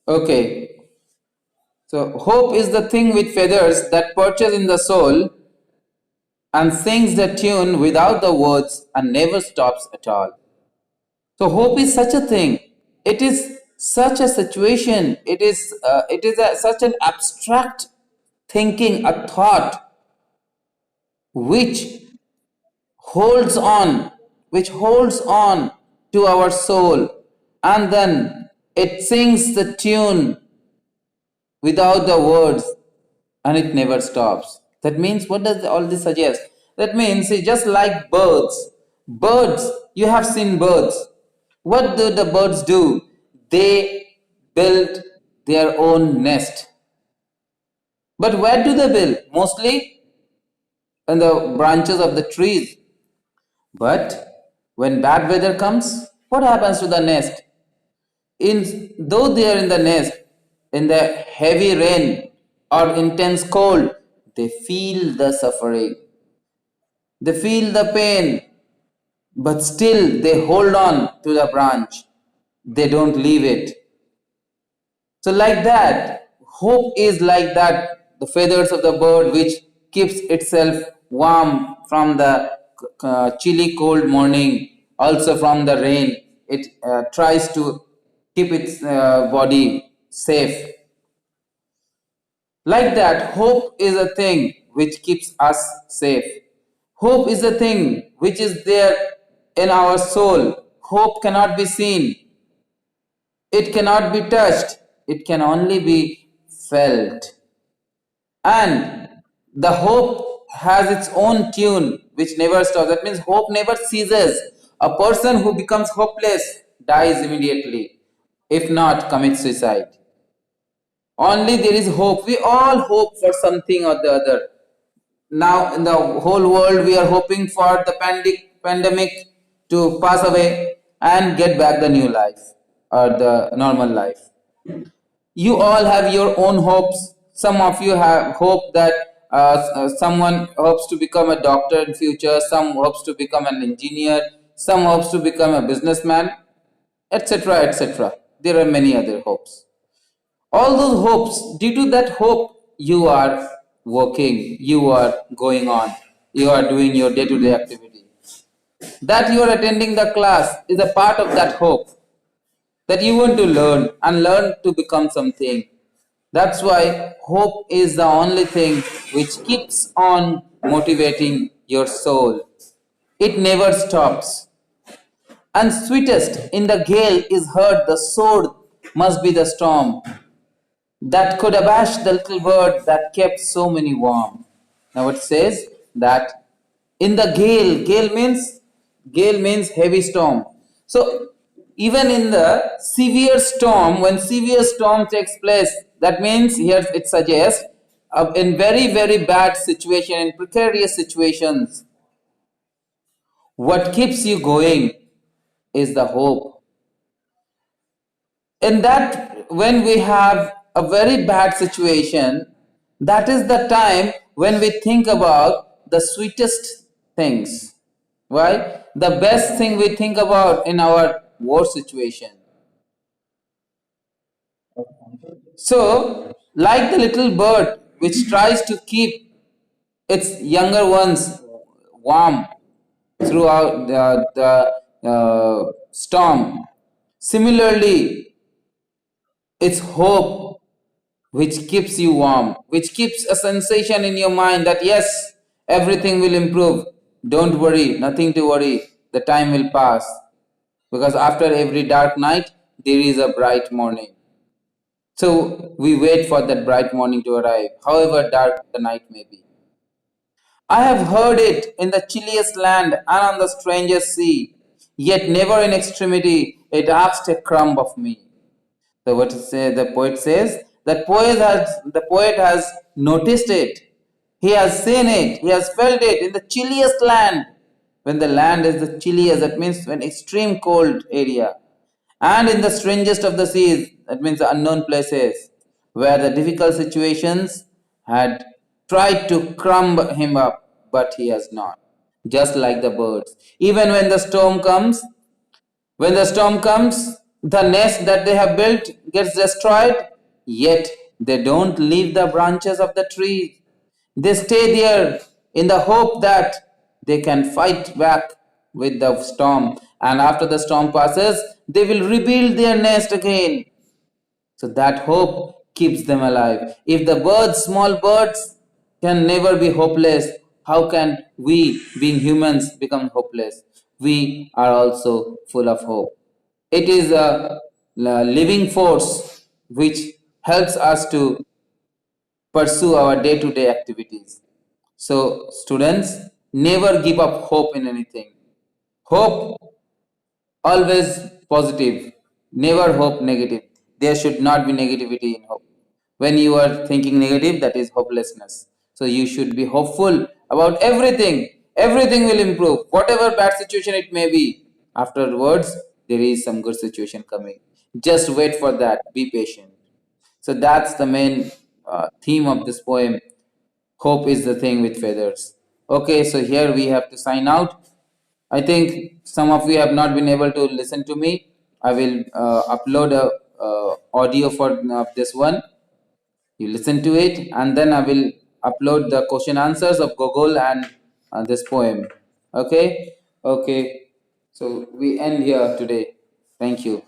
Okay. So hope is the thing with feathers that perches in the soul and sings the tune without the words and never stops at all. So hope is such a thing. It is such a situation. It is such an abstract thinking, a thought which holds on, which holds on to our soul, and then it sings the tune without the words, and it never stops. That means, what does all this suggest? That means, see, just like birds, you have seen birds. What do the birds do? They build their own nest. But where do they build? Mostly in the branches of the trees. But when bad weather comes, what happens to the nest? Though they are in the nest, in the heavy rain or intense cold, they feel the suffering, they feel the pain, but still they hold on to the branch. They don't leave it. So, like that, hope is like that, the feathers of the bird which keeps itself warm from the chilly cold morning, also from the rain. It tries to keep its body safe. Like that, hope is a thing which keeps us safe. Hope is a thing which is there in our soul. Hope cannot be seen, it cannot be touched, it can only be felt. And the hope has its own tune which never stops. That means hope never ceases. A person who becomes hopeless dies immediately, if not, commits suicide. Only there is hope. We all hope for something or the other. Now, in the whole world, we are hoping for the pandemic to pass away and get back the new life or the normal life. You all have your own hopes. Some of you have hope that someone hopes to become a doctor in future, some hopes to become an engineer, some hopes to become a businessman, etc., etc. There are many other hopes. All those hopes, due to that hope, you are working, you are going on, you are doing your day-to-day activity. That you are attending the class is a part of that hope, that you want to learn and learn to become something. That's why hope is the only thing which keeps on motivating your soul. It never stops. And sweetest in the gale is heard the sword must be the storm that could abash the little bird that kept so many warm. Now it says that in the gale means heavy storm. So even in the severe storm, when severe storm takes place, that means here it suggests in very very bad situation, in precarious situations, what keeps you going is the hope. In that, when we have a very bad situation, that is the time when we think about the sweetest things. Why? The best thing we think about in our war situation. So, like the little bird which tries to keep its younger ones warm throughout the storm, similarly, it's hope which keeps you warm, which keeps a sensation in your mind that yes, everything will improve. Don't worry, nothing to worry. The time will pass. Because after every dark night, there is a bright morning. So we wait for that bright morning to arrive, however dark the night may be. I have heard it in the chilliest land and on the strangest sea, yet never in extremity it asked a crumb of me. So what the poet says, that the poet has noticed it. He has seen it. He has felt it in the chilliest land. When the land is the chilliest, that means an extreme cold area. And in the strangest of the seas, that means the unknown places, where the difficult situations had tried to crumb him up, but he has not. Just like the birds. Even when the storm comes, when the storm comes, The nest that they have built gets destroyed, yet they don't leave the branches of the tree. They stay there in the hope that they can fight back with the storm, and after the storm passes, they will rebuild their nest again. So that hope keeps them alive. If the birds, small birds, can never be hopeless, how can we, being humans, become hopeless? We are also full of hope. It is a living force which helps us to pursue our day to day activities. So, students, never give up hope in anything. Hope always positive, never hope negative. There should not be negativity in hope. When you are thinking negative, that is hopelessness. So you should be hopeful about everything. Everything will improve. Whatever bad situation it may be, afterwards, there is some good situation coming. Just wait for that. Be patient. So that's the main theme of this poem. Hope is the thing with feathers. Okay, so here we have to sign out. I think some of you have not been able to listen to me. I will upload a audio for this one. You listen to it, and then I will upload the question answers of Gogol and this poem. Okay, okay. So we end here today. Thank you.